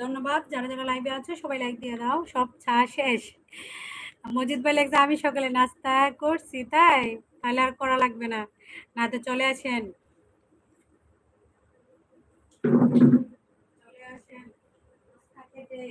ধন্যবাদ। যারা যারা লাইভে আছো সবাই লাইক দিয়ে দাও। সব চা শেষ। মজিদ ভাই লেখছে আমি সকালে নাস্তা করছি, তাই তাহলে আর করা লাগবে না। না তো চলে আসেন, চলে আসেন নাস্তা খেতে।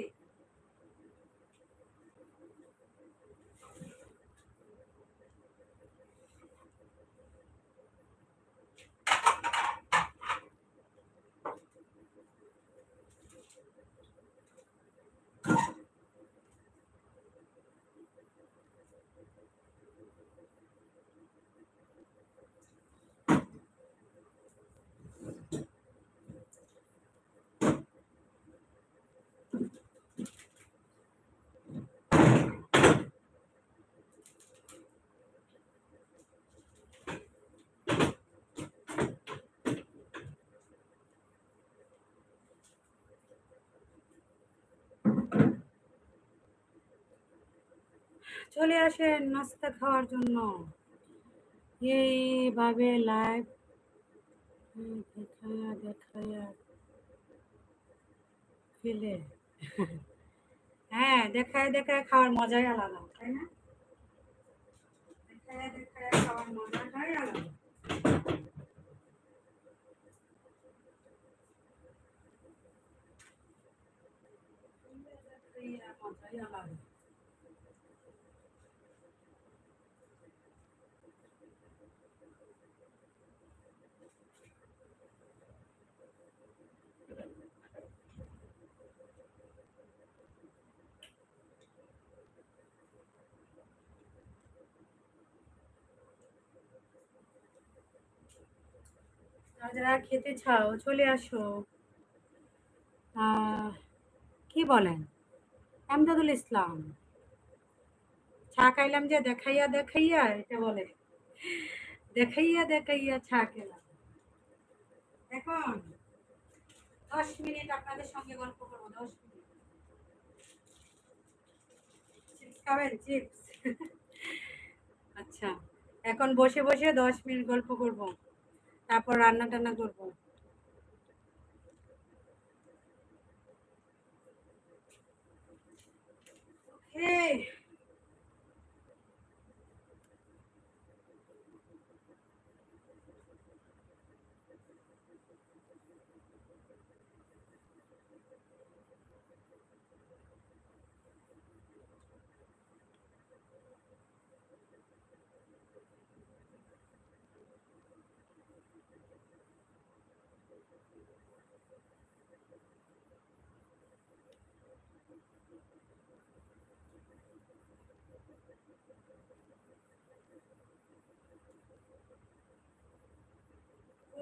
চলে আসেন নাস্তা খাওয়ার জন্য। এইভাবে লাইভ দেখায়া দেখায়া ফেলে। হ্যাঁ, দেখায় দেখায় খাওয়ার মজাই আলাদা, তাই না? দেখায় দেখায় খাওয়ার মজাটাই আলাদা। মজাই আলাদা। যারা যারা খেতে চাও চলে আসো। আহ, কি বলেন? আমদাদুল ইসলাম, চা খাইলাম যে দেখাইয়া দেখাইয়া, এটা বলে দেখাইয়া দেখাইয়া চা খেলাম। এখন 10 মিনিট আপনাদের সঙ্গে গল্প করবো। 10 মিনিট চিপস খাবেন? চিপস? আচ্ছা, এখন বসে বসে 10 মিনিট গল্প করব, তারপর রান্না টান্না করবো। ওকে।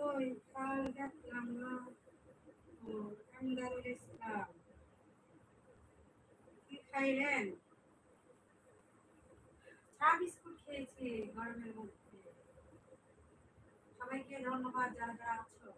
ওই কাল দেখলাম না। ও, আমদাদুল ইসলাম কি খাইলেন? চা বিস্কুট খেয়েছি গরমের মধ্যে। সবাইকে ধন্যবাদ যারা যারা আছো।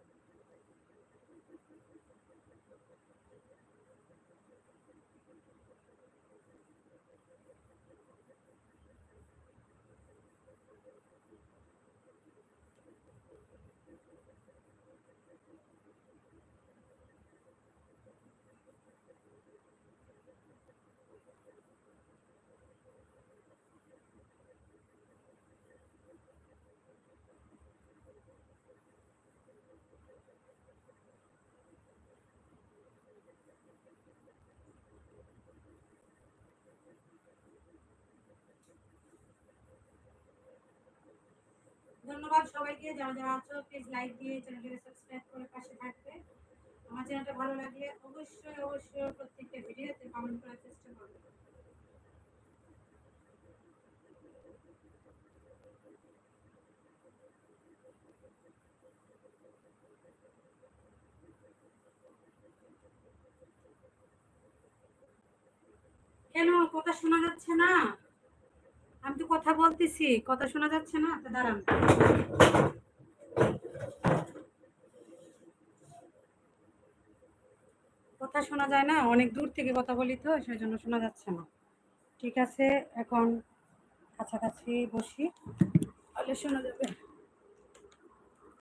ধন্যবাদ সবাইকে যারা যারা আছো। প্লিজ লাইক দিয়ে চ্যানেলটাকে সাবস্ক্রাইব করে পাশে থাকবে। আমার চ্যানেলটা ভালো লাগলে অবশ্যই অবশ্যই প্রত্যেকটা ভিডিওতে কমেন্ট করার চেষ্টা করবে। কেন কথা শোনা যাচ্ছে না? আমি তো কথা বলতেছি, কথা শোনা যাচ্ছে না তো দাঁড়ান। কথা শোনা যায় না, অনেক দূর থেকে কথা বলি তো সেই জন্য শোনা যাচ্ছে না। ঠিক আছে, এখন কাছাকাছি বসি, তাহলে শোনা যাবে।